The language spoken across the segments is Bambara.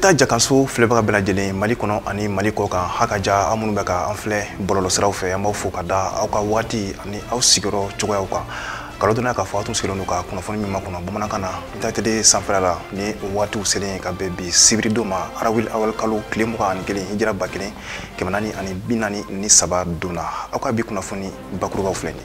Anta jakanso filɛbaga bɛɛ lajɛlen Mali kɔnɔ ani Mali kɔ kan hakaja aw minnu bɛ ka an filɛ bɔlɔlɔ siraw fɛ an b'aw fo ka da aw ka waati ani aw sigiyɔrɔ cogoyaw kan kalo donna ka fɔ aw tun sigilen don ka kunnafoni min makɔnɔ bamanankan na Inter-TV sanfɛla la ni waatiw selen ka bɛn bi sibiri don ma arawil awal kalo tile 21 hijira 1443 donna aw ka bi kunnafoni bakurubaw filɛ ni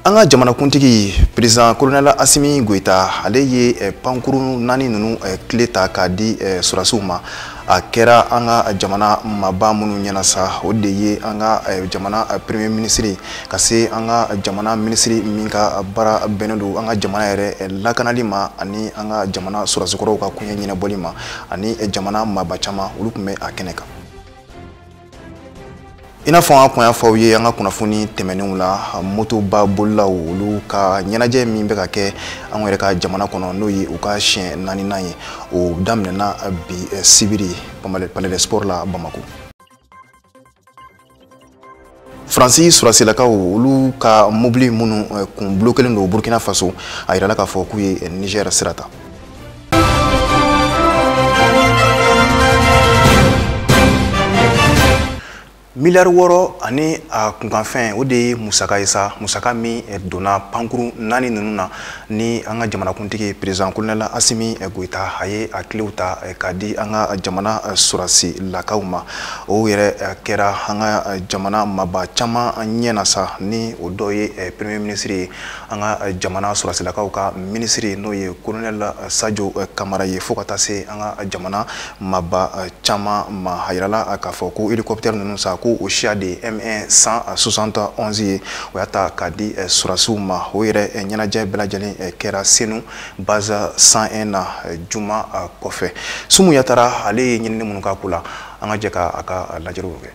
an ka jamanakuntigi président colonel Assimi Goïta ale ye pankuru 4 ninnu clé ta k'a di sɔrɔdasiw ma a kɛra an ka jamana maba minnu ɲɛna sa o de ye an ka jamana premier ministre ka se an ka jamana ministre min ka baara bɛnnen don an ka jamana yɛrɛ lakanali ma ani an ka jamana sɔrɔdasikɔrɔw ka koɲɛ ɲɛnabɔli ma ani jamana maba caman olu tun bɛ a kɛnɛ kan. I n'a fɔ an kun y'a fɔ aw ye an ka kunnafoni tɛmɛnenw la motoba bolilaw olu ka ɲɛnajɛ min bɛ ka kɛ an yɛrɛ ka jamana kɔnɔ n'o ye u ka siɲɛ 4nan ye o daminɛna bi sibiri Palais des Sports la Bamako. Faransi sɔrɔdasilakaw olu ka mobili minnu kun bloquelen don Burkina Faso a yirala k'a fɔ k'u ye Niger sira ta. Miliyari 6 ani a kunkanfɛn o de ye musaka ye sa musaka min donna pankuru 4 ninnu na ni an ka jamanakuntigi président colonel Assimi Goïta a ye a kilew ta k'a di an ka jamana sɔrɔdasilakaw ma o yɛrɛ kɛra an ka jamana maba caman ɲɛna sa ni o dɔ ye premier ministre ye an ka jamana sɔrɔdasilakaw ka ministre n'o ye colonel Sadio Kamara ye fo ka taa se an ka jamana maba caman ma a yirala k'a fɔ ko hélicoptère ninnu sa ko o siya de M1 171 ye o y'a ta k'a di sɔrɔdasiw ma o yɛrɛ ɲɛnajɛ bɛɛ lajɛlen kɛra Senu base 101 na juma kɔfɛ Sumu Yatara ale ye ɲinini minnu k'a ko la an ka jɛ ka a ka lajɛrew kɛ.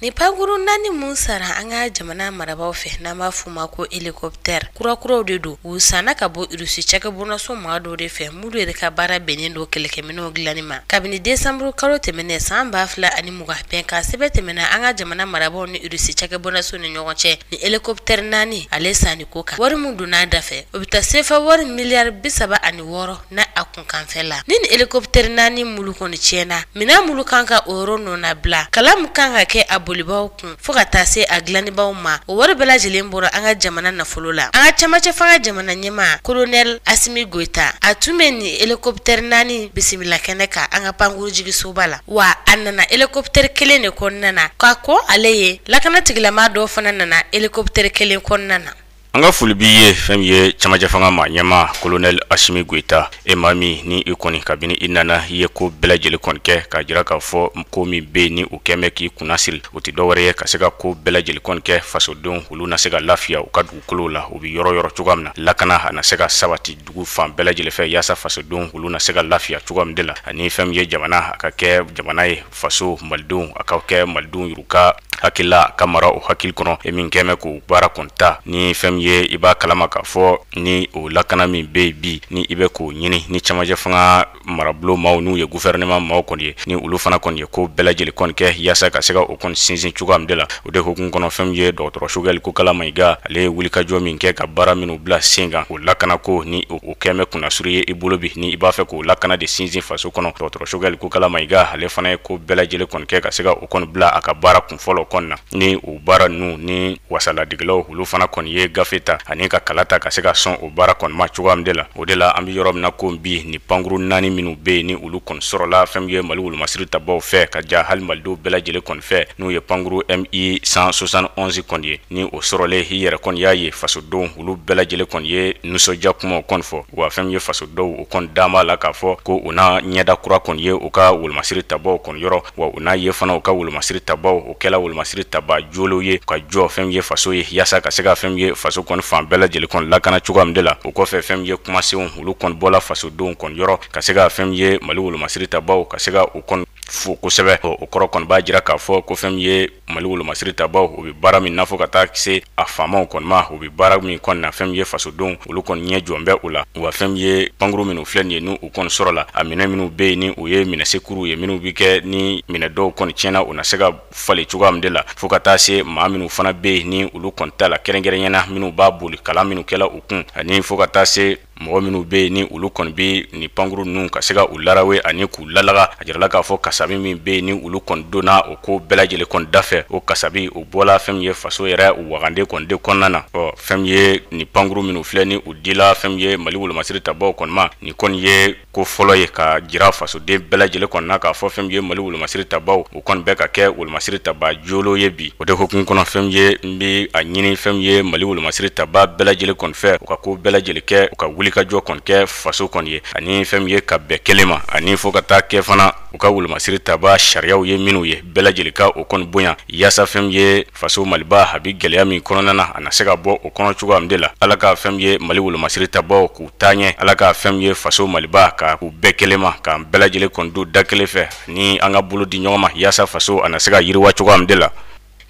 Ni pankuru 4 mun sara an ka jamana marabaw fɛ n'an b'a f'u ma ko hélicoptère kurakuraw de don u sanna ka bɔ Rusi cakɛbɔnaso maa dɔw de fɛ mulu yɛrɛ ka baara bɛnnen don kɛlɛkɛminɛw dilanni ma kabini décembre kalo tɛmɛnɛ san 2020 ka sɛbɛ tɛmɛna an ka jamana marabaw ni Rusi cakɛbɔnaso ni ɲɔgɔn cɛ ni hélicoptère 4 ale sanni ko kan wari mun donna dafɛ o bɛ taa sefa wari miliyari 76 na a kunkanfɛ la ni hélicoptère 4 mulu kɔni tiɲɛna mina mulu kan ka o yɔrɔ nɔna bila kala mun kan ka kɛ a bolibaw kun fo ka taa se a glanibaw ma o wari bɛɛ lajɛlen bɔra an ka jamana nafolo la an ka camacɛ fanga jamana ɲɛma colonel Assimi Goïta a tun bɛ ni hélicoptère 4 bisimila kɛnɛ kan an ka pankuru jigisoba la wa a nana hélicoptère 1 de kɔnɔna na k'a ko ale ye lakana tigilama dɔw fana nana hélicoptère 1 kɔnɔna na. An ka foli b'i ye fɛn min ye camacɛ fanga ma ɲɛma colonel Assimi Goïta maa min ni i kɔni kabini i nana i ye ko bɛɛ lajɛlen kɔni kɛ ka jira k'a fɔ ko min bɛ ni o kɛn bɛ k'i kunna siri o tɛ dɔwɛrɛ ye ka se ka ko bɛɛ lajɛlen kɔni kɛ fasodenw olu na se ka lafiya u ka dugukolow la u bɛ yɔrɔ yɔrɔ cogoya min na lakana a na se ka sabati dugu fan bɛɛ lajɛlen fɛ yaasa fasodenw olu na se ka lafiya cogoya min de la ani fɛn min ye jamana a ka kɛ jamana ye faso malidenw a ka kɛ malidenw yuruka hakilila ka mara o hakili kɔnɔ min kɛn bɛ k'o baara kɔni ta ni fɛn ye i b'a kalama k'a fɔ ni o lakana min bɛ bi ni i bɛ k'o ɲini ni camacɛ fanga marabolo maaw n'u ye gouvernement maaw kɔni ye ni olu fana kɔni ye ko bɛɛ lajɛlen kɔni kɛ yaasa ka se ka o kɔni sinsin cogoya min de la o de hukumu kɔnɔ fɛn ye dɔgɔtɔrɔso Kokala Mayiga ale ye wulikajɔ min kɛ ka baara minnu bila sen kan o lakana ko ni o kɛn bɛ kunnasuru ye i bolo bi ni i b'a fɛ k'o lakana de sinsin faso kɔnɔ dɔgɔtɔrɔso Kokala Mayiga ale fana ye ko bɛɛ lajɛlen kɔni kɛ ka se ka o kɔni bila a ka baara kun fɔlɔ kɔni na ni o baara ninnu ni wasaladigilaw olu fana kɔni ye gafe ta ani ka kala ta ka se ka sɔn o baara kɔni ma cogoya min de la o de la an bɛ yɔrɔ min na ko bi ni pankuru 4 minnu bɛ yen ni olu kɔni sɔrɔla fɛn ye Mali wolomasiri tabaw fɛ ka ja hali malidenw bɛɛ lajɛlen kɔni fɛ n'u ye pankuru MI 171 kɔni ye ni o sɔrɔlen i yɛrɛ kɔni y'a ye fasodenw olu bɛɛ lajɛlen kɔni ye nisɔndiya kumaw kɔni fɔ wa fɛn ye fasodenw o kɔni dama la k'a fɔ ko o n'a ɲɛda kura kɔni ye o ka wolomasiri tabaw kɔni yɔrɔ wa o n'a ye fana o ka wolomasiri tabaw o kɛla wolomasiri taba jolenw ye ka jɔ fɛn ye faso ye yaasa ka se ka fɛn ye faso kɔni fan bɛɛ lajɛlen kɔni lakana cogoya min de la o kɔfɛ fɛn ye kumasenw olu kɔni bɔla fasodenw kɔni yɔrɔ ka se ka fɛn ye Mali wolomasiri tabaw ka se ka o kɔni fo kosɛbɛ o kɔrɔ kɔni b'a jira k'a fɔ ko fɛn ye Mali wolomasiri tabaw o bɛ baara min na fo ka taa se a faamaw kɔni ma o bɛ baara min kɔni na fɛn ye fasodenw olu kɔni ɲɛ jɔn bɛ o la wa fɛn ye pankuru minnu filɛ nin ye n'u kɔni sɔrɔ la a minɛ minnu bɛ yen ni o ye minɛ sekuru ye minnu bɛ kɛ ni minɛ dɔw kɔni tiɲɛna o na se ka falen cogoya min de la fo ka taa se maa minnu fana bɛ yen ni olu kɔni ta la kɛrɛnkɛrɛnyana minnu b'a boli kalan minnu kɛla u kun ani fo ka taa se mɔgɔ minnu be ni olu kɔni be ni pankuru ninnu ka se ka u larawe ani k'u lalaga a jirala k'a fɔ kasabi min be ni olu kɔni donna o ko bɛɛ lajɛlen kɔni dafɛ o kasabi o bɔla fɛn min ye faso yɛrɛ wagande kɔni de kɔnɔna na fɛn min ye ni pankuru minnu filɛ ni u dila fɛn min ye Mali wolomasiri tabaw kɔni ma ni kɔni ye ko fɔlɔ ye ka jira fasoden bɛɛ lajɛlen kɔni na k'a fɔ fɛn min ye Mali wolomasiri tabaw o kɔni bɛ ka kɛ wolomasiri taba jolo ye bi o de hukumu kɔnɔ fɛn min ye n be a ɲini fɛn min ye Mali wolomasiri taba bɛɛ lajɛlen kɔni fɛ u ka ko bɛɛ lajɛlen kɛ u ka wuli ka jɔ kɔni kɛ faso kɔni ye ani fɛn min ye ka bɛn kelen ma ani fɔ ka taa kɛ fana u ka wolomasiri taba sariyaw ye minnu ye bɛɛ lajɛlen ka o kɔni bonya yaasa fɛn min ye faso Maliba a bi gɛlɛya min kɔnɔna na a na se ka bɔ o kɔnɔ cogoya min de la ala ka fɛn min ye Mali wolomasiri tabaw k'u taa ɲɛ ala ka fɛn min ye faso Maliba ka u bɛɛ kelen ma k'an bɛɛ lajɛlen kɔni don da kelen fɛ ni an ka bolo di ɲɔgɔn ma yaasa faso a na se ka yiriwa cogoya min de la.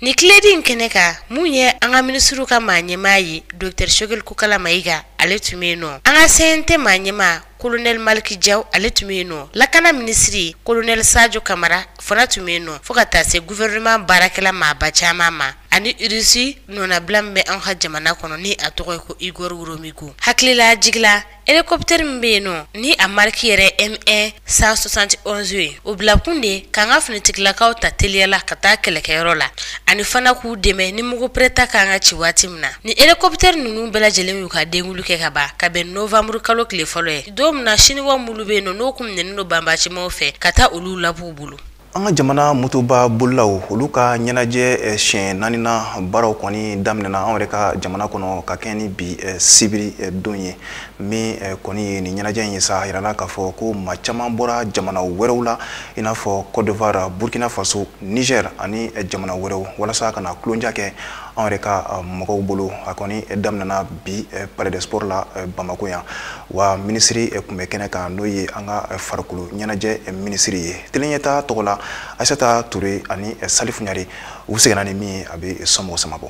Ni tiledi kɛnɛ kan mun ye an ka minisiriw ka maa ɲɛmaa ye Dr Shogel Kokala Mayiga ale tun bɛ yen nɔ an ka CNT maa ɲɛmaa Colonel Maliki Diaw ale tun bɛ yen nɔ lakana minisiri Colonel Sadio Kamara fana tun bɛ yen nɔ fo ka taa se gouvernement baarakɛla maaba caman ma ani Russie nɔnabila min bɛ an ka jamana kɔnɔ ni a tɔgɔ ye ko Igor Woromigu hakilila jigila hélicoptère min bɛ yen nɔ ni a marque yɛrɛ M1 171 ye o bila kun de k'an ka finitigilakaw ta teliyala ka taa kɛlɛkɛyɔrɔ la ani fana k'u dɛmɛ ni mugu preta k'an ka ci waati min na ni hélicoptère ninnu bɛɛ lajɛlen y'u ka dengulu kɛ ka ban ka bɛn novembre kalo tile fɔlɔ ye don min na chinois mulu bɛ yen nɔ n'o kun minɛnen don banbacimaw fɛ ka taa olu lab'u bolo. An ka jamana motoba bolilaw olu ka ɲɛnajɛ siɲɛ 4nan baaraw kɔni daminɛna an yɛrɛ ka jamana kɔnɔ ka kɛ ni bi sibiri don ye min kɔni ye ni ɲɛnajɛ in ye sa yirala k'a fɔ ko maa caman bɔra jamana wɛrɛw la i n'a fɔ Côte d'Ivoire, Burkina Faso, Niger ani jamana wɛrɛw walasa ka na kulonja kɛ an yɛrɛ ka mɔgɔw bolo a kɔni daminɛna bi Palais des Sports la Bamako yan wa minisiri kun bɛ kɛnɛ kan n'o ye an ka farikolo ɲɛnajɛ minisiri ye teleɲɛta tɔgɔ la Aïssata Touré ani Salif Ɲare u seginna ni min ye a bɛ somɔgɔw sama bɔ.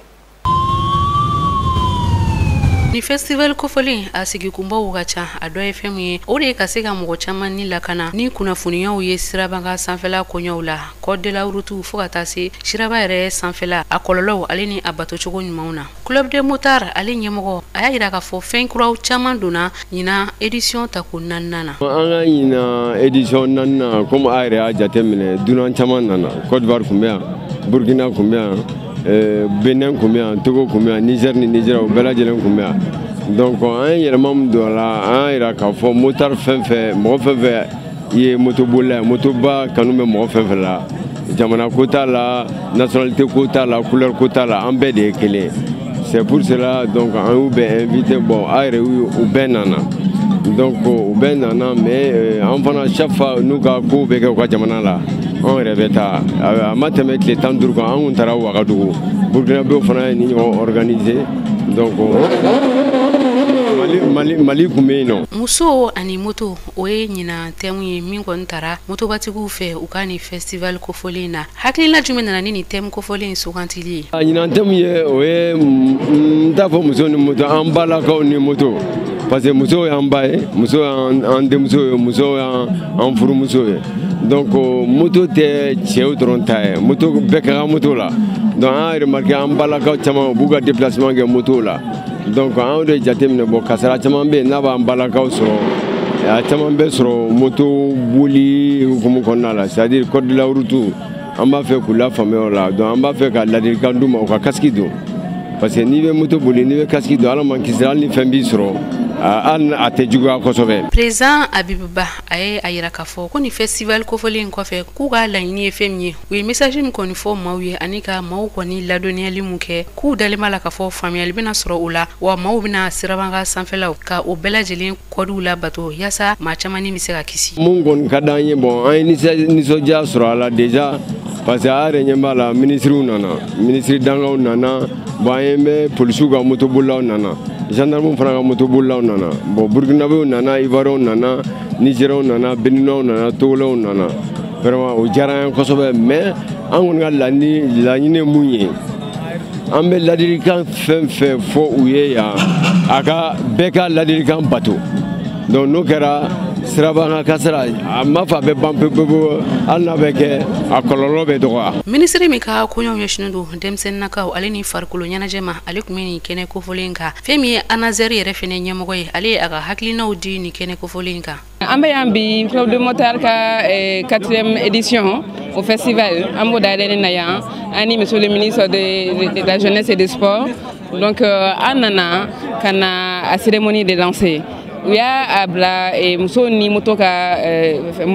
Ni festival kofɔlen a sigi kunbaw ka ca a dɔ ye fɛn min ye o de ye ka se ka mɔgɔ caman ni lakana ni kunnafoniyaw ye sirabanka sanfɛla koɲɛw la Code de la route fo ka taa se siraba yɛrɛ sanfɛla a kɔlɔlɔw ale ni a batocogo ɲumanw na Club de Motard ale ɲɛmɔgɔ a y'a yira k'a fɔ fɛn kuraw caman donna ɲina édition ta ko 4nan na. An ka ɲina édition 4nan comme a yɛrɛ y'a jateminɛ dunan caman nana Côte d'Ivoire kun bɛ yan Burkina kun bɛ yan Benin kun bɛ yan Togo kun bɛ yan Niger ni Niger o bɛɛ lajɛlen kun bɛ yan donc an ye yɛlɛma min don a la an y'a yira k'a fɔ motard fɛn fɛn mɔgɔ fɛn fɛn ye motobolila ye motoba kanu bɛ mɔgɔ fɛn fɛn la jamana ko t'a la nationalité ko t'a la couleur ko t'a la an bɛɛ de ye kelen c'est pour cela donc an y'u bɛɛ invité bon a yɛrɛ u bɛɛ nana donc u bɛɛ nana mais an fana chaque fois n'u ka kow bɛ kɛ u ka jamana la an yɛrɛ bɛ taa a ma tɛmɛ tile 15 kan an kun taara Wagadugu Burkinabew fana ye ni ɲɔgɔn organiser donc Mali kun bɛ yen nɔ. Muso ani moto o ye ɲina thème ye min kɔni taara motobatigiw fɛ u ka ni festival kofɔlen na hakilina jumɛn nana ni thème kofɔlen sugantili ye. Ɲina thème ye o ye n t'a fɔ muso ni moto an balakaw ni moto parce que muso y'an ba ye muso y'an denmuso ye muso y'an furumuso ye donc moto tɛ cɛw dɔrɔn ta ye moto bɛɛ ka kan moto la donc an y'a remarqué an balakaw caman u b'u ka déplacement kɛ moto la donc an y'o de jateminɛ bon kasara caman bɛ yen n'a b'an balakaw sɔrɔ a caman bɛ sɔrɔ moto boli hukumu kɔnɔna la c'est à dire code de la route an b'a fɛ k'u lafaamuya o la donc an b'a fɛ ka ladilikan d'u ma u ka casque don parce que n'i bɛ moto boli n'i bɛ casque don ala man kisi hali ni fɛn b'i sɔrɔ a tɛ juguya kosɛbɛ. Président Abibuba a ye a yira k'a fɔ ko ni festival kofɔlen kɔfɛ k'u ka laɲini ye fɛn min ye u ye message min kɔni fɔ maaw ye ani ka maaw kɔni ladɔnniyali mun kɛ k'u dalen b'a la k'a fɔ faamuyali bɛna sɔrɔ o la wa maaw bɛna sirabanka sanfɛlaw ka o bɛɛ lajɛlen kɔdiw labato yaasa maa caman bɛ se ka kisi. Mun kɔni ka d'an ye bon an ye nisɔndiya sɔrɔ a la déjà parce que a yɛrɛ ɲɛ b'a la ministriw nana ministre dangaw nana bon an ye mɛn polisiw ka motobolilaw nana gendarmew fana ka motobolilaw nana bon burkinabew nana ivoiriyɛnw nana nigériens nana béninois nana togolais nana vraiment o diyara an ye kosɛbɛ mais an kɔni ka laɲini ye mun ye an bɛ ladilikan fɛn fɛn fɔ u ye yan a ka bɛɛ ka ladilikan bato donc n'o kɛra siraba ka sira ma fa be bampe bebo alna be ke akololo be doa ministre mi ka ko nyon yeshinu demsen naka ale ni farkulo nyana jema ale kumeni kene ko folinka femi anazeri refene nyemogoy ale aga haklina udi ni kene ko folinka ambe ambi club de motar ka 4e édition au festival ambo dalene naya ani monsieur le ministre de la jeunesse et des sports donc anana kana a cérémonie de lancer uya abla e muso ni moto ka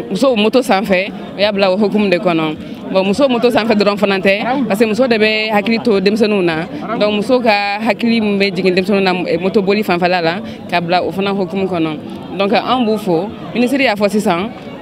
muso moto sans fait uya abla hukum de kono bon muso moto sans fait de fonante parce que muso debe hakilito demsenuna donc muso ka hakili mbe jigin demsenuna moto boli fanfalala ka bla o fana hukum kono donc en boufo ministère ya 600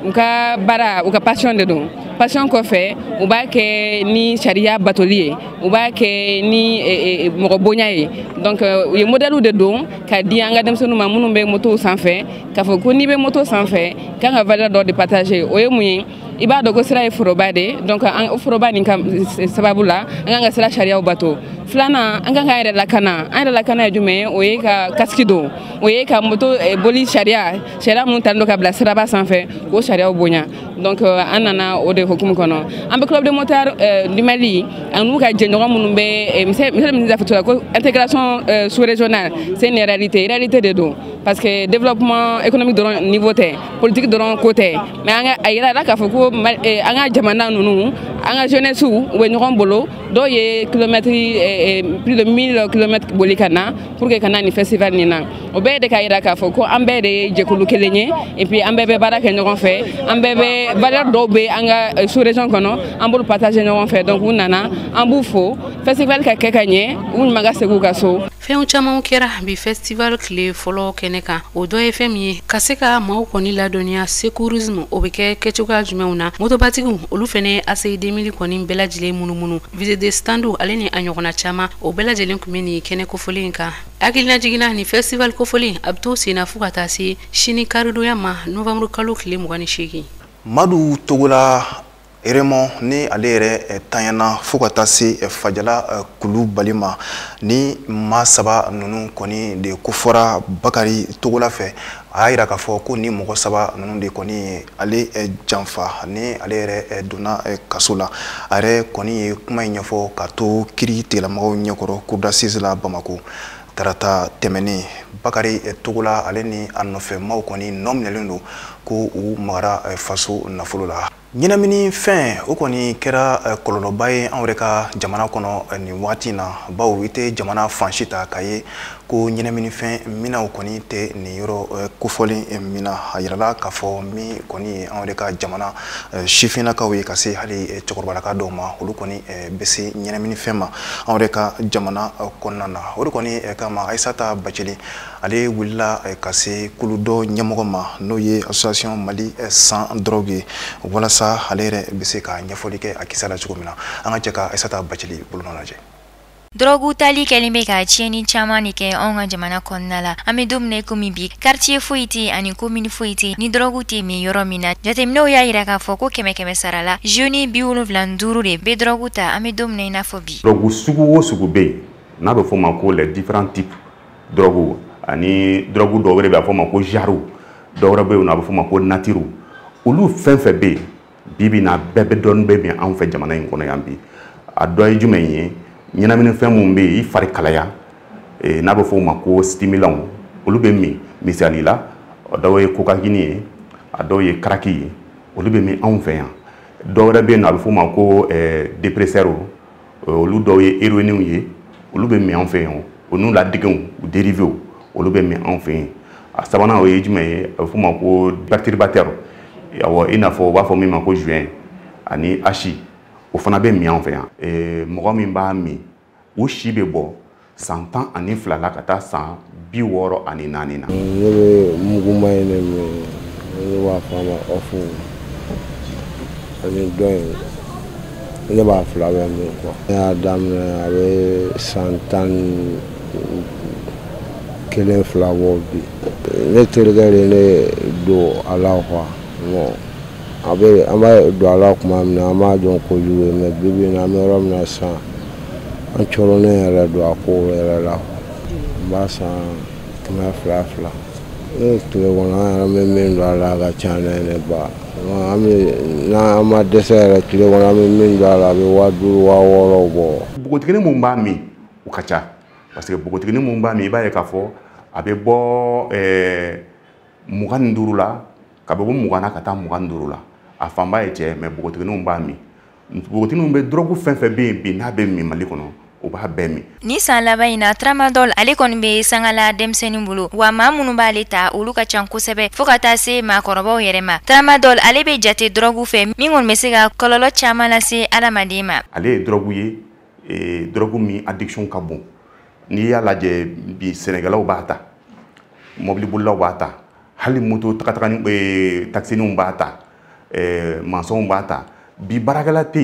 uka bara uka passion de don passion ko fait uba ke ni sharia batolier uba ke ni mo bonyaye donc ye modèle de don ka di anga dem sonu ma munu be moto sans fait ka fo ko ni be moto sans fait ka nga valeur de partager o ye muyin iba do ko sira e forobade donc en forobade kam sababula nga sira sharia o bato flana anga nga ere la kana jume o ye ka kaskido o ye ka moto boli sharia mun tando ka bla sira ba sans fait ko sharia o bonya donc anana o de hukum kono ambe club de motar du Mali anu ka jengo mun be monsieur le ministre de la intégration sous-régionale c'est une réalité de dos parce que développement économique de niveau té politique de côté mais anga ayira la ka foko anga jamana nunu anga jeunesse ou ñoron bolo do ye kilomètre plus de 1000 km bolikana pour que kana ni festival ni na obe de kayira ka foko ambe de jekulu kelenye et puis ambe be baraka ñoron fait ambe be valeur do be anga sous région kono ambul partager ñoron fait donc unana ambufo festival ka kekanye un maga segu kaso feun chama ukera bi festival clé folo keneka odo fmi kaseka maw koni la donia secourisme obeke kechuka jumeuna motobatiku olufene ase 2000 koni belajile munumunu visite de standu aleni anyogona chama obelajele kumeni kene ko folinka akilina jigina ni festival ko foli abto sina fukata si shini karudo yama novembre kalo clé mugani shiki madu togola Eremo ni alere tanyana fukata si fajala kulu balima ni masaba nunu koni de kufora bakari togola fe ayira ka fo ko ni mogo saba nunu de koni ale janfa ni alere dona kasula are koni kuma nyafo ka to kiri tela mago nyakoro kubda sizla bamako tarata temeni bakari togola ale ni anofe maw koni nomnelendo ko u mara faso nafulula Nyinamini fen o koni kera kololoba ye an yɛrɛ ka jamana kɔnɔ ni waati na bawo i tɛ jamana fansi ta k'a ye ko ɲinamini fɛn mina o kɔni tɛ nin yɔrɔ kofɔlen mina a yirala k'a fɔ min kɔni ye an yɛrɛ ka jamana sifinnakaw ye ka se hali cɛkɔrɔbalaka dɔw ma olu kɔni bɛ se ɲinamini fɛn ma an yɛrɛ ka jamana kɔnɔna na o de kɔni kama Aissata Bathily ale wulila ka se kulu dɔ ɲɛmɔgɔ ma n'o ye association Mali sans drogue ye walasa ale yɛrɛ bɛ se ka ɲɛfɔli kɛ a kisɛ la cogo min na an ka jɛ ka Aissata Bathily bolonɔ lajɛ. Drogu tali kelime ka tieni chamani ke onga jamana konnala ame domne komi bi quartier foiti ani commune foiti ni drogu ti mi yoromina jatemno ya ira ka foko keme sarala jeune biulu vlanduru de be drogu ta ame domne na fobi drogu sugu be na be foma ko les différents types drogu ani drogu do be foma ko jaru do be na be foma ko natiru ulu fenfe be bibi na bebe don be bi an fe jamana in kono yambi a doy jumenye ñinamini fɛn mun be i fari kalaya n'a bɛ fɔ o ma ko stimulant olu bɛ min misali la a dɔw ye cocaïne ye a dɔw ye crack ye olu bɛ min anw fɛ yan dɔw wɛrɛ bɛ yen nɔ a bɛ fɔ o ma ko dépresseur olu dɔw ye héroïne ye olu bɛ min anw fɛ yan o n'u ladigenw u dérivé olu bɛ min anw fɛ yan a sabanan o ye jumɛn ye a bɛ fɔ o ma ko perturbateur awɔ i n'a fɔ u b'a fɔ min ma ko juin ani hachi o fana bɛ min anw fɛ yan mɔgɔ min b'a min o si bɛ bɔ san 12 la ka taa san 64 na. Ne bɛ muguma in de min ne b'a fɔ a ma ɔfu ani dɔ in ne b'a fila bɛ min kɔ. Ne y'a daminɛ a bɛ san 11 bɔ bi ne terikɛ de ne don a la quoi bon. an b'a don a la tuma min na an b'a dɔn kojugu ye mais bi bi in na an bɛ yɔrɔ min na sisan an cɔrɔnen yɛrɛ don a ko yɛrɛ la n b'a san 200. tile kɔnɔ an bɛ min don a la a ka ca ne ba n'an ma dɛsɛ yɛrɛ tile kɔnɔ an bɛ min don a la a bɛ 5000 6000 bɔ. Npogotiginin mun b'a min o ka ca parce que npogotiginin mun b'a min i b'a ye k'a fɔ a bɛ bɔ 25 la ka bɔ 20 na ka taa 25 la a fanba ye cɛ mais npogotigininw b'a min npogotigininw bɛ drogue fɛn fɛn bɛ yen bi n'a bɛ min Mali kɔnɔ o b'a bɛɛ min. Ni san laban in na tramadol ale kɔni bɛ sangala denmisɛnnin bolo wa maa minnu b'ale ta olu ka ca kosɛbɛ fo ka taa se maakɔrɔbaw yɛrɛ ma. Tramadol ale bɛ jate drogue fɛ min kɔni bɛ se ka kɔlɔlɔ caman lase adamaden ma. Ale ye drogue ye drogue min addiction ka bon n'i y'a lajɛ bi Sɛnɛgalaw b'a ta mobili bolilaw b'a ta hali moto tagatagani taxiniw b'a ta mansɔnw b'a ta bi baarakɛla tɛ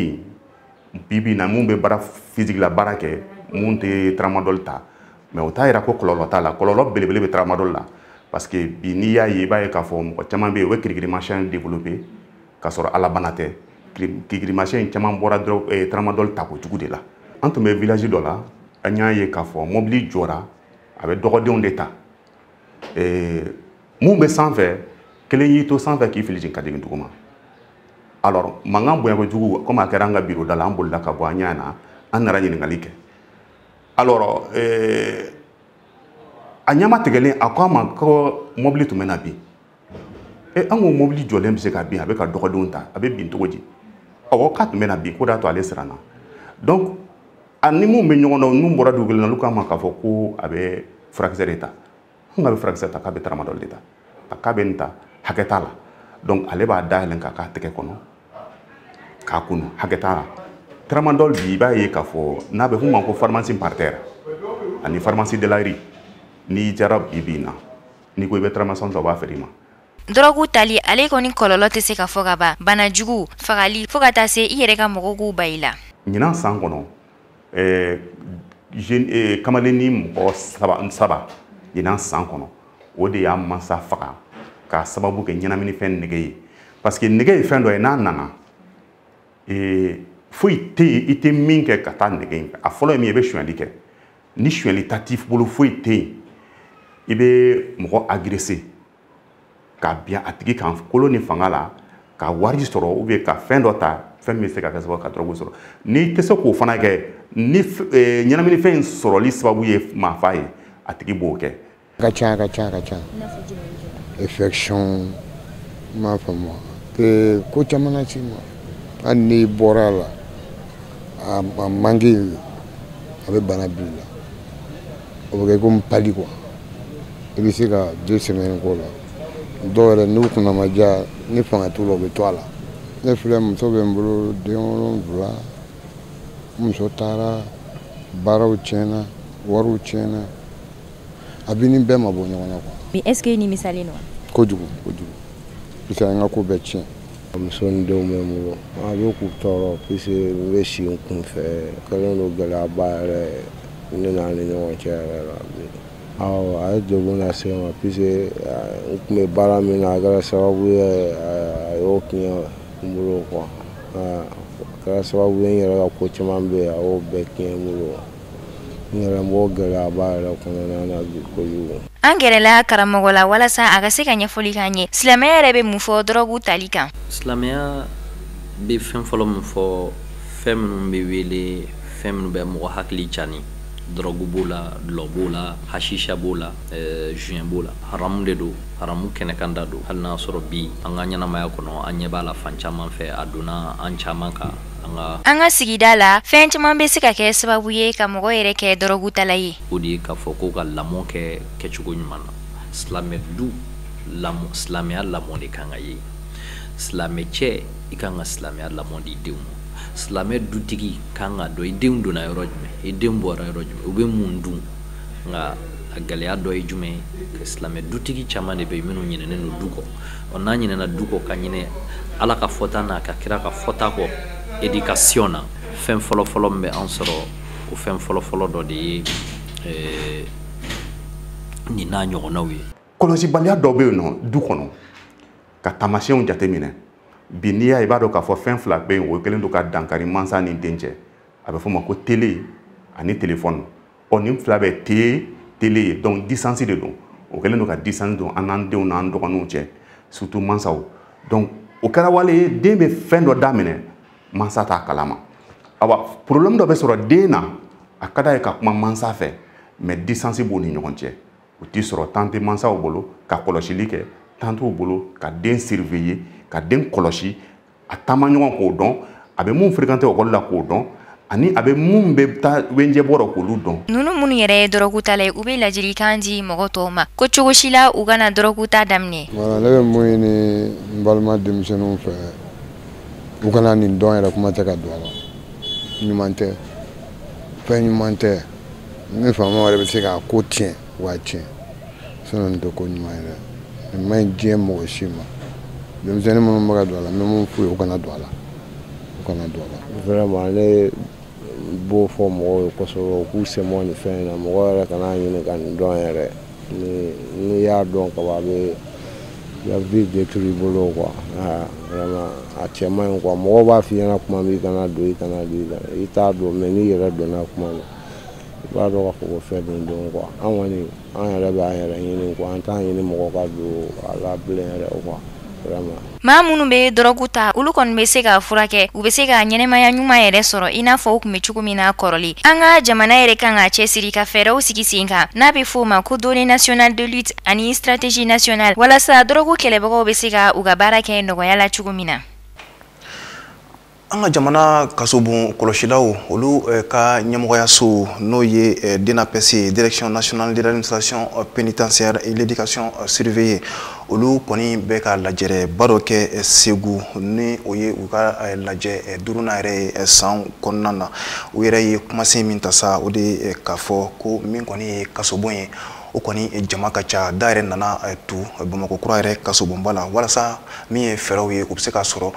yen bi na mun bɛ baara physique la baara kɛ mun tɛ tramadol ta mais o t'a yira ko kɔlɔlɔ t'a la kɔlɔlɔ belebele bɛ tramadol la parce que bi n'i y'a ye i b'a ye k'a fɔ mɔgɔ caman bɛ yen o bɛ kirikirimasiyɛn développé k'a sɔrɔ ala bana tɛ kirikirimasiyɛn caman bɔra tramadol ta kojugu de la an tun bɛ village dɔ la an y'a ye k'a fɔ mobili jɔra a bɛ dɔgɔdenw de ta mun bɛ sanfɛ kelen y'i to sanfɛ k'i fili ka jigin duguma. Alors mankan bonya kojugu comme a kɛra an ka bureau da la an bolila ka bɔ an ɲɛ na an nana ɲininkali kɛ alors a ɲɛma tigɛlen a ko an ma ko mobili tun bɛ na bin an ko mobili jɔlen bɛ se ka bin a bɛ ka dɔgɔdenw ta a bɛ bin cogo di awɔ k'a tun bɛ na bin ko d'a to ale siranna donc ani mun bɛ ɲɔgɔn na n'u bɔra dugu kelen na olu k'a ma k'a fɔ ko a bɛ furakisɛ de ta an ka bɛ furakisɛ ta k'a bɛ tramadol de ta k'a bɛ nin ta hakɛ t'a la donc ale b'a dayɛlɛn k'a tɛgɛ kɔnɔ k'a kunu hakɛ t'a la tramadol bi i b'a ye k'a fɔ n'a bɛ f'u ma ko pharmacie parterre ani pharmacie de la rue n'i jara bi na n'i ko i bɛ tramadol ta u b'a feere i ma. Drogue tali ale kɔni kɔlɔlɔ tɛ se ka fɔ ka ban bana jugu fagali fo ka taa se i yɛrɛ ka mɔgɔw k'u ba i la. Ɲinan san kɔnɔ kamalennin mɔgɔ saba ɲinan san kɔnɔ o de y'a mansa faga k'a sababu kɛ ɲɛnaminifɛn nege ye parce que nege ye fɛn dɔ ye n'a nana foyi tɛ yen i tɛ min kɛ ka taa nege in fɛ a fɔlɔ ye min ye i bɛ sonyali kɛ ni sonyali ta t'i bolo foyi tɛ yen i bɛ mɔgɔ agresser k'a bin a tigi kan kolo ni fanga la ka wari sɔrɔ ou bien ka fɛn dɔ ta fɛn min bɛ se ka kɛ sababu ka drogue sɔrɔ n'i tɛ se k'o fana kɛ ni ɲɛnaminifɛn in sɔrɔli sababu ye maafa ye a tigi b'o kɛ. Ka ca infection m'a faamu ko caman na ci ma hali n'i bɔra la a manque a bɛ bana bila i la o bɛ kɛ komi pali quoi i bɛ se ka 2 semaines k'o la dɔw yɛrɛ n'u kunna ma diya ni fanga t'u la u bɛ to a la ne filɛ muso bɛ n bolo den 7 muso taara baaraw tiɲɛna wariw tiɲɛna a bɛ ni bɛɛ ma bɔ ɲɔgɔn na quoi. Est-ce que ni misali no? Kojugu parce que an ka ko bɛɛ tiɲɛ muso ni denw bɛ n bolo a bɛ k'u tɔɔrɔ puisque n bɛ si n kun fɛ kɛlen don gɛlɛyaba yɛrɛ ne n'a ni ɲɔgɔn cɛ yɛrɛ la awɔ a ye degun lase n ma puisque n tun bɛ baara min na a kɛra sababu ye a y'o tiɲɛ n bolo quoi a kɛra sababu ye n yɛrɛ ka ko caman bɛ yen a y'o bɛɛ tiɲɛ n bolo n yɛrɛ n b'o gɛlɛyaba yɛrɛ kɔnɔna na bi kojugu. An gɛrɛla karamɔgɔ la walasa a ka se ka ɲɛfɔli k'an ye silamɛya yɛrɛ bɛ mun fɔ drogue tali kan. Silamɛya bɛ fɛn fɔlɔ min fɔ fɛn minnu bɛ wele fɛn minnu bɛ mɔgɔ hakili cani drogue b'o la dulɔ b'o la hashisha b'o la joint b'o la haramu de don haramu kɛnɛkanda don hali n'a sɔrɔ bi an ka ɲɛnamaya kɔnɔ an ɲɛ b'a la fan caman fɛ a donna an caman kan an ka sigida la fɛn caman bɛ se ka kɛ sababu ye ka mɔgɔ yɛrɛ kɛ drogue tala ye o de ye k'a fɔ ko ka lamɔ kɛ kɛcogo ɲuman na silamɛ du silamɛya lamɔ de kan ka ye silamɛ cɛ i kan ka silamɛya lamɔ di denw ma silamɛ dutigi kan ka dɔn i denw donna yɔrɔ jumɛn i denw bɔra yɔrɔ jumɛn u bɛ mun dun nka a gɛlɛya dɔ ye jumɛn ye ka silamɛ dutigi caman de bɛ yen minnu ɲinɛnen don du kɔ n'a ɲinɛna du kɔ ka ɲinɛ ala ka fɔta n'a ka kira ka fɔta kɔ éducation na fɛn fɔlɔ-fɔlɔ min bɛ an sɔrɔ o fɛn fɔlɔ-fɔlɔ dɔ de ye nin n'a ɲɔgɔnnaw ye kɔlɔsibaliya dɔ bɛ yen nɔ du kɔnɔ ka taamasiyɛnw jateminɛ bi n'i y'a ye i b'a dɔn k'a fɔ fɛn fila bɛ yen o kɛlen don ka dankari mansa ni den cɛ a bɛ fɔ o ma ko télé ani téléphone ɔ nin fila bɛ télé ye donc distance de don o kɛlen don ka distance don an n'an denw n'an dɔgɔninw cɛ surtout mansaw donc o kɛra wale ye den bɛ fɛn dɔ daminɛ mansa t'a kalama awa problème dɔ bɛ sɔrɔ den na a ka d'a ye ka kuma mansa fɛ mais distance b'u ni ɲɔgɔn cɛ o t'i sɔrɔ tante mansaw bolo ka kɔlɔsili kɛ tantew bolo ka den surveiller ka den kɔlɔsi a taama ɲɔgɔn k'o dɔn a bɛ mun fréquenter école la k'o dɔn ani a bɛ mun bɛ taa wenjɛ bɔrɔ k'olu dɔn. Ninnu minnu yɛrɛ ye dɔrɔgu ta la u bɛ ladilikan di mɔgɔ tɔw ma ko cogo si la u kana dɔrɔgu ta daminɛ. Voilà, ne bɛ mun ɲini n balima denmisɛnninw fɛ u kana nin dɔn yɛrɛ kuma tɛ ka don a la ɲuman tɛ fɛn ɲuman tɛ ni faama yɛrɛ bɛ se k'a ko tiɲɛ u b'a tiɲɛ sinon nin tɛ ko ɲuman yɛrɛ nin ma ɲi diɲɛ mɔgɔ si ma denmisɛnnin minnu bɛ ka don a la n bɛ mun f'u ye u kana don a la u kana don a la. Vraiment ne b'o fɔ mɔgɔw ye kosɛbɛ u k'u sɛmɔ nin fɛn in na mɔgɔ yɛrɛ kana ɲini ka nin dɔn yɛrɛ ni y'a dɔn kaban a bɛ la vie détruire i bolo quoi vraiment a cɛ man ɲi quoi mɔgɔw b'a f'i ɲɛna kuma min i kana don i t'a dɔn mais n'i yɛrɛ donna kuma na i b'a dɔn k'a fɔ ko fɛn min don quoi an kɔni an yɛrɛ b'an yɛrɛ ɲini quoi an t'an ɲini mɔgɔ ka don a la bilen yɛrɛ quoi. Maa minnu bɛ dɔrɔgu ta olu kɔni bɛ se ka furakɛ u bɛ se ka ɲɛnɛmaya ɲuman yɛrɛ sɔrɔ i n'a fɔ u tun bɛ cogo min na kɔrɔlen an ka jamana yɛrɛ kan ka cɛsiri ka fɛɛrɛw sigi sen kan n'a bɛ f'o ma ko données nationales de lutte ani stratégie nationale walasa dɔrɔgu kɛlɛbagaw bɛ se ka u ka baara kɛ nɔgɔya la cogo min na. An ka jamana kasobon kɔlɔsilaw olu ka ɲɛmɔgɔyaso n'o ye DNAPS Direction nationale de l'administration pénitentiaire et l'éducation surveillée olu kɔni bɛ ka lajɛrɛ ba dɔ kɛ Segu ni o ye u ka lajɛ duruna yɛrɛ san kɔnɔna na u yɛrɛ ye kumasen min ta sa o de k'a fɔ ko min kɔni ye kasobon ye o kɔni jama ka ca da yɛrɛ nana tu Bamakɔ kura yɛrɛ kasobonba la walasa min ye fɛɛrɛw ye u bɛ se ka sɔrɔ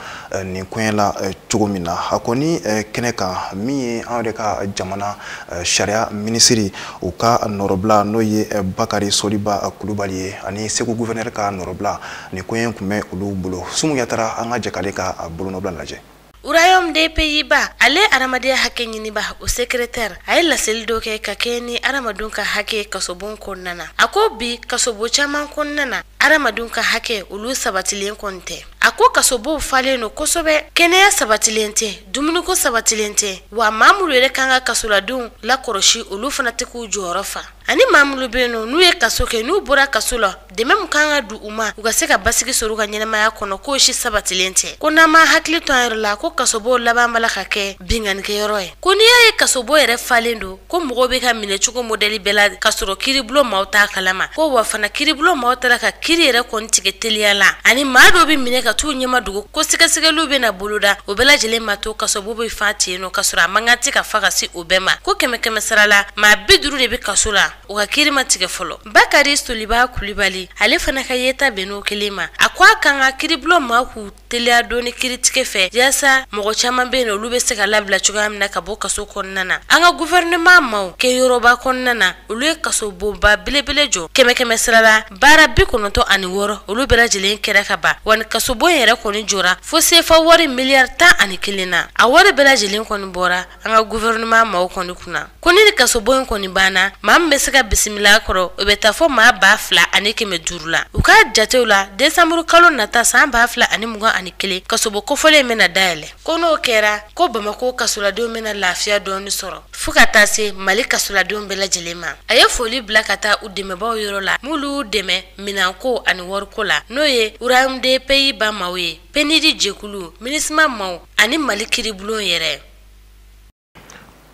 nin koɲɛ la cogo min na a kɔni kɛnɛ kan min ye an yɛrɛ ka jamana sariya minisiri u ka nɔrɔbila n'o ye Bakari Soliba Kulubali ye ani Segu gouverneur ka nɔrɔbila nin koɲɛ tun bɛ olu bolo Sumu Yatara an ka jɛ k'ale ka bolonɔbila lajɛ. Royaume des Pays-Bas ale adamadenya hakɛ ɲiniba o secrétaire a ye laseli dɔ kɛ ka kɛ ni adamadenw ka hakɛ kasobon kɔnɔna na a ko bi kasobo caman kɔnɔna na adamadenw ka hakɛ olu sabatilen kɔni tɛ a ko kasobow falen no kosɛbɛ kɛnɛya sabatilen tɛ dumuniko sabatilen tɛ wa maa minnu yɛrɛ kan ka kasoladenw lakɔrɔsi olu fana tɛ k'u jɔyɔrɔ fa ani maa minnu bɛ yen nɔ n'u ye kaso kɛ n'u bɔra kaso la dɛmɛ min kan ka di u ma u ka se ka basigi sɔrɔ u ka ɲɛnɛmaya kɔnɔ k'o si sabatilen tɛ ko n'an ma hakili to an yɛrɛ la ko kasobo laban bala ka kɛ binganikɛyɔrɔ ye ko n'i y'a ye kasobo yɛrɛ falen don ko mɔgɔw bɛ ka minɛ cogo modèle bɛɛ la ka sɔrɔ kiribulon maaw t'a kalama ko wa fana kiribulon maaw taara ka kiri yɛrɛ kɔni tigɛ teliya la ani maa dɔw bɛ minɛ ka t'u ɲɛma dogo ko sɛgɛsɛgɛliw bɛ na boloda o bɛɛ lajɛlen ma to kasobo bɛ fa ten nɔ ka sɔrɔ a man kan tɛ ka fa ka se o bɛɛ ma ko 100 sara la maa 50 de bɛ kaso la o ka kiri ma tigɛ fɔlɔ Bakari Soliba Kulubali ale fana ka yeta bɛn'o kelen ma a ko a kan ka kiribulon maaw k'u teliya dɔɔni kiritigɛ fɛ yaasa mɔgɔ caman bɛ yen olu bɛ se ka labila cogoya min na ka bɔ kaso kɔnɔna na an ka gouvernement maaw kɛ yɔrɔba kɔnɔna na olu ye kasobonba belebele jɔ 100 sara la baara 96 olu bɛɛ lajɛlen kɛra ka ban wa ni kasobon yɛrɛ kɔni jɔra fo sefa wari miliyari 11 na a wari bɛɛ lajɛlen kɔni bɔra an ka gouvernement maaw kɔni kunna ko ni kasobon kɔni banna maa min bɛ se ka bisimila kɔrɔ o bɛ taa fɔ maa 2,200 la u ka jatew la décembre kalo nata san 2021 kasobo kofɔlen mɛna dayɛlɛ ko n'o kɛra ko Bamako kasoladenw mɛna lafiya dɔɔni sɔrɔ fo ka taa se Mali kasoladenw bɛɛ lajɛlen ma a ye foli bila ka taa u dɛmɛbaw yɔrɔ la m'olu dɛmɛ minanko ani wariko la n'o ye Royaume des Pays-Bas maaw ye PNUD jɛkulu MINUSMA maaw ani Mali kiribulon yɛrɛ.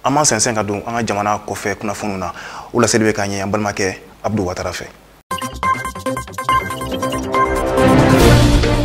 An ma sɛnsɛn ka don an ka jamana kɔfɛ kunnafoniw na o laseli bɛ k'an ye an balimakɛ Abdou Watara fɛ.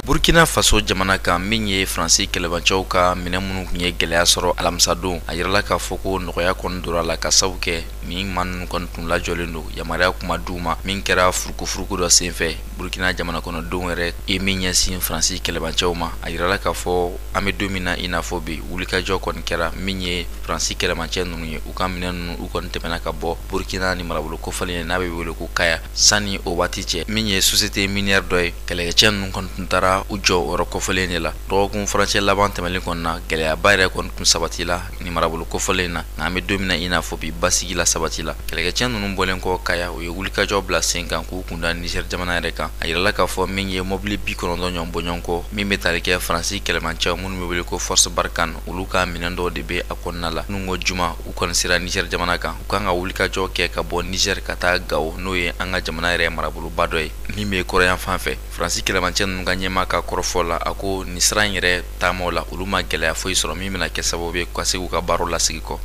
Burkina Faso jamana kan min ye Faransi kɛlɛbancɛw ka minɛ minnu kun ye gɛlɛya sɔrɔ alamisadon a yirala k'a fɔ ko nɔgɔya kɔni dora la ka sabu kɛ min man ninnu kɔni tun lajɔlen don yamaruya kuma d'u ma min kɛra furukufuruku dɔ senfɛ Burkina jamana kɔnɔdenw yɛrɛ ye min ɲɛsin Faransi kɛlɛbancɛw ma a yirala k'a fɔ an bɛ don min na i n'a fɔ bi wulikajɔ kɔni kɛra min ye Faransi kɛlɛbancɛ ninnu ye u ka minɛ ninnu u kɔni tɛmɛna ka bɔ Burkina ni marabolo kɔfalen n'a bɛ wele ko Kaya sani o waati cɛ min ye société minière dɔ ye kɛlɛkɛcɛ ninnu kɔni tun taara u jɔ o yɔrɔ kɔfɛlen de la dɔgɔkun farancɛ laban tɛmɛlen kɔnɔ na gɛlɛyaba yɛrɛ kɔni tun sabati la ni marabolo kɔfɛlen na nka an bɛ don min na i n'a fɔ bi basigi la sabati la kɛlɛkɛcɛ ninnu bɔlen kɔ Kaya u ye wulikajɔ bila sen kan k'u kunda Niger jamana yɛrɛ kan a yirala k'a fɔ min ye mobili 90 ɲɔgɔn bɔ ɲɔgɔn kɔ min bɛ tali kɛ Faransi kɛlɛmancɛw minnu bɛ wele ko Force Barkhane olu ka minɛn dɔw de bɛ a kɔnɔna la n'u ko juma u kɔni sera Niger jamana kan u kan ka wulikajɔ kɛ ka bɔ Niger ka taa Gao n'o ye an ka jamana yɛrɛ maraboloba dɔ ye min bɛ kɔrɔyan fan fɛ Faransi kɛlɛmancɛ ninnu ka ɲɛmaa ka kɔrɔfɔ la a ko nin sira in yɛrɛ taamaw la olu ma gɛlɛya foyi sɔrɔ min bɛna kɛ sababu ye ka se k'u ka baaraw lasigi kɔ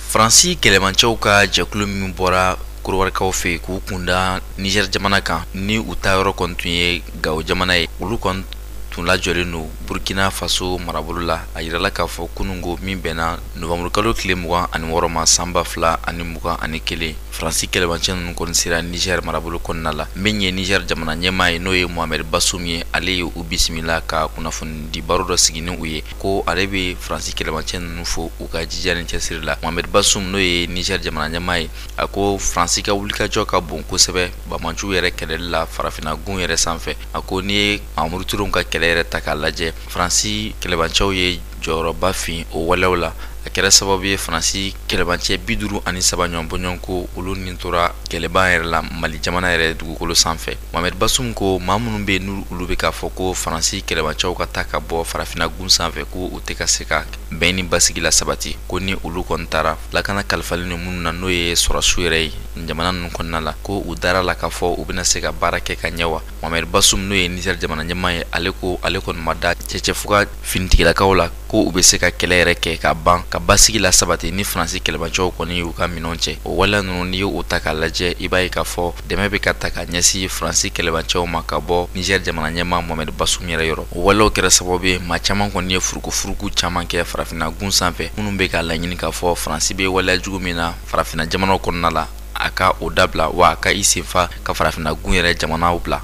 Faransi kɛlɛmancɛw ka jɛkulu min bɔra Korowarikaw fɛ k'u kunda Niger jamana kan ni u ta yɔrɔ kɔni tun ye Gao jamana ye olu kɔni tun lajɔlen don Burkina Faso marabolo la a yirala k'a fɔ kunungo min bɛnna Novembre kalo tile 26 ma san 2021 Faransi kɛlɛmancɛ ninnu kɔni sera Niger marabolo kɔnɔna la min ye Niger jamana ɲɛmaa ye n'o ye Mohamed Bazoum ye ale ye u bisimila ka kunnafoni di baro dɔ sigi ni u ye ko ale bɛ Faransi kɛlɛmancɛ ninnu fo u ka jija ni cɛsiri la Mohamed Bazoum n'o ye Niger jamana ɲɛmaa ye a ko Faransi ka wulikajɔ ka bon kosɛbɛ Bamanciw yɛrɛ kɛlɛli la farafinna gun yɛrɛ sanfɛ a ko ni ye Mahamudu Ture ka kɛlɛ yɛrɛ ta k'a lajɛ Faransi kɛlɛmancɛw ye jɔyɔrɔba fin o waleyaw la a kɛra sababu ye Faransi kɛlɛmancɛ 53 ɲɔgɔn bɔ ɲɔgɔn ko olu nin tora kɛlɛban yɛrɛ la Mali jamana yɛrɛ dugukolo sanfɛ Mohamed Bazoum ko maa minnu bɛ yen n'olu bɛ k'a fɔ ko Faransi kɛlɛmancɛw ka taa ka bɔ farafinna gun sanfɛ ko u tɛ ka se ka bɛn ni basigi la sabati ko ni olu kɔni taara lakana kalifalen ninnu minnu na n'o ye sɔrɔsiw yɛrɛ ye jamana ninnu kɔnɔna la ko u dara la k'a fɔ u bɛna se ka baara kɛ ka ɲɛ wa Mohamed Bazoum n'o ye Niger jamana ɲɛmaa ye ale ko ale kɔni ma da cɛcɛfuga finitigilakaw la ko u bɛ se ka kɛlɛ yɛrɛ kɛ ka ban ka basigi la sabati ni Faransi kɛlɛmancɛw kɔni y'u ka minɛnw cɛ o waleya ninnu n'i y'o ta k'a lajɛ i b'a ye k'a fɔ dɛmɛ bɛ ka ta ka ɲɛsin Faransi kɛlɛmancɛw ma ka bɔ Niger jamana ɲɛmaa Mohamed Bazoum yɛrɛ yɔrɔ o waleyaw kɛra sababu ye maa caman kɔni ye furukufuruku caman kɛ farafinna gun sanfɛ minnu bɛ ka laɲini k'a fɔ Faransi bɛ waleya jugu min na farafinna jamanaw kɔnɔna la a ka o dabila wa a ka i senfa ka farafinna gun yɛrɛ jamanaw bila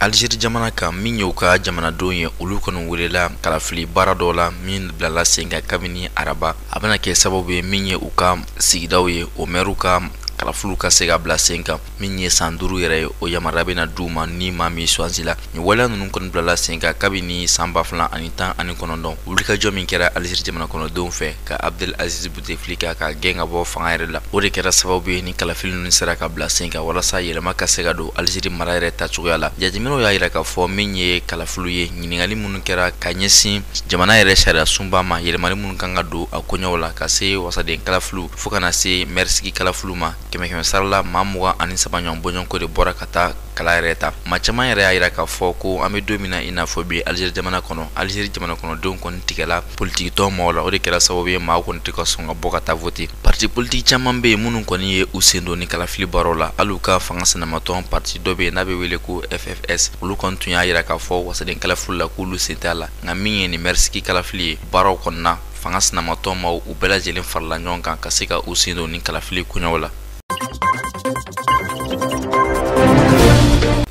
Algérie jamana kan min y'u ka jamanadenw ye olu kɔni welela kalafili baara dɔw la min bilala sen kan kabini araba a bɛna kɛ sababu ye min ye u ka sigidaw ye o mɛruw ka kalafulu ka se ka bila sen kan min ye san 5 yɛrɛ ye o yamaruya bɛna d'u ma ni maa min suwansila ni waleya ninnu kɔni bilala sen kan kabini san 2019 wulikajɔ min kɛra Algérie jamana kɔnɔdenw fɛ ka Abdel Aziz Bouteflika ka gɛn ka bɔ fanga yɛrɛ la o de kɛra sababu ye ni kalafili ninnu sera ka bila sen kan walasa yɛlɛma ka se ka don Algérie mara yɛrɛ tacogoya la jateminɛw y'a yira k'a fɔ min ye kalafulu ye ɲininkali minnu kɛra ka ɲɛsin jamana yɛrɛ sariya sunba ma yɛlɛmali minnu kan ka don a koɲɛw la ka se wasaden kalafulu fo kana se mɛrisigi kalafulu ma kɛmɛ sarala maa 23 ɲɔgɔn bɔ ɲɔgɔn ko de bɔra ka taa kala yɛrɛ ta maa caman yɛrɛ y'a yira k'a fɔ ko an bɛ don min na i n'a fɔ bi Algérie jamana kɔnɔdenw kɔni tigɛla politiki tɔn maaw la o de kɛra sababu ye maa kɔni tɛ ka sɔn ka bɔ ka taa voter parti politique caman bɛ yen minnu kɔni ye u sen don ni kalafili baaraw la hali u ka fanga sɛnɛmatɔn parti dɔ bɛ yen n'a bɛ wele ko FFS olu kɔni tun y'a yira k'a fɔ wasaden kalafili la k'olu sen t'a la nka min ye nin mɛrisigi kalafili ye baaraw kɔnɔna fanga sɛnɛmatɔn maaw u bɛɛ lajɛlen farala ɲɔgɔn kan ka se ka u sen don ni kalafili koɲɛw la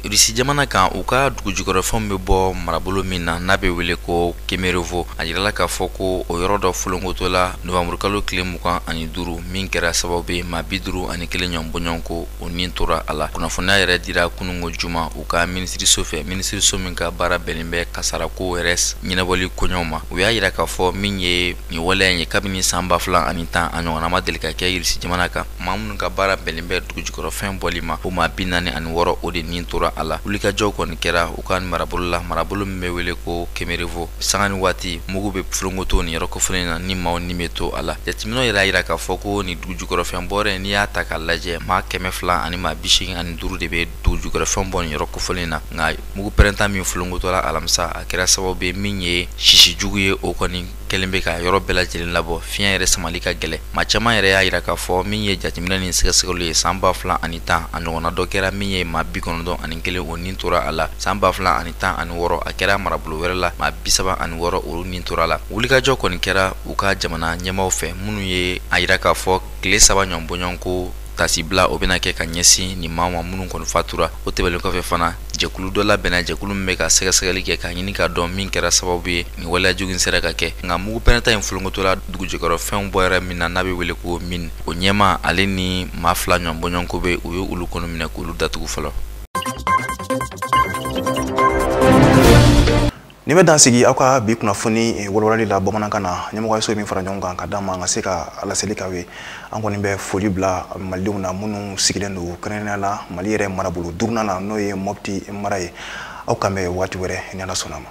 Russie jamana kan u ka dugujukɔrɔfɛnw bɛ bɔ marabolo min na n'a bɛ wele ko Kemerovo a yirala k'a fɔ ko o yɔrɔ dɔ folonkotɔ la Novembre kalo tile 25 min kɛra sababu ye maa 51 ɲɔgɔn bɔ ɲɔgɔn ko o nin tora a la kunnafoniya yɛrɛ dira kunungo juma u ka minisiriso fɛ minisiriso min ka baara bɛnnen bɛ kasarako yɛrɛ ɲɛnabɔli koɲɛw ma u y'a yira k'a fɔ min ye nin waleya in ye kabini san 2010 a ɲɔgɔnna ma deli ka kɛ Russie jamana kan maa minnu ka baara bɛnnen bɛ dugujukɔrɔfɛn bɔli ma o maa 46 o de nin tora a la wulikajɔw kɔni kɛra u ka marabolo la marabolo min bɛ wele ko Kemerovo sanga ni waati mugu bɛ fulonkoto ni yɔrɔ kɔfɛlen na ni maaw ni bɛ to a la jateminɛw yɛrɛ y'a yira k'a fɔ ko ni dugujukɔrɔfɛn bɔrɛ n'i y'a ta k'a lajɛ maa 200 ani maa 85 de bɛ dugujukɔrɔfɛn bɔ ni yɔrɔ kɔfɛlen na nka mugu pɛrɛntan min fulonkoto la alamisa a kɛra sababu ye min ye sisi jugu ye o kɔni kɛlen bɛ ka yɔrɔ bɛɛ lajɛlen labɔ fiɲɛ yɛrɛ samali ka gɛlɛ maa caman yɛrɛ y'a yira k'a fɔ min ye jateminɛ ni sɛgɛsɛgɛliw ye san 2010 a ɲɔgɔnna dɔ kɛra min ye maa 91 o nin tora a la san 2016 a kɛra marabolo wɛrɛ la maa 36 olu nin tora a la wulikajɔ kɔni kɛra u ka jamana ɲɛmaaw fɛ minnu ye a yira k'a fɔ tile 3 ɲɔgɔn bɔ ɲɔgɔn ko tasibila o bena kɛ ka ɲɛsin ni maa ma minnu kɔni fatura o tɛmɛlen kɔfɛ fana jɛkulu dɔ labɛnna jɛkulu min bɛ ka sɛgɛsɛgɛli kɛ ka ɲini ka dɔn min kɛra sababu ye ni waleyajugu in sera ka kɛ nka mugu pɛrɛnta in folonkotɔla dugujɛkɔrɔ fɛnw bɔyɔrɔ min na n'a bɛ wele ko min o ɲɛma ale ni maa fila ɲɔgɔn bɔɲɔgɔnko bɛ u ye olu kɔni minɛ k'olu datugu fɔlɔ. Ni bɛ dan sigi aw ka bi kunnafoni walawalali la bamanankan na ɲɛmɔgɔyaso min fara ɲɔgɔn kan ka d'an ma an ka se ka laseli k'aw ye an kɔni bɛ foli bila malidenw na minnu sigilen don kɛrɛnkɛrɛnnenya la Mali yɛrɛ marabolo duurunan na n'o ye Mopti mara ye aw kan bɛ waati wɛrɛ ni Ala sɔnna ma.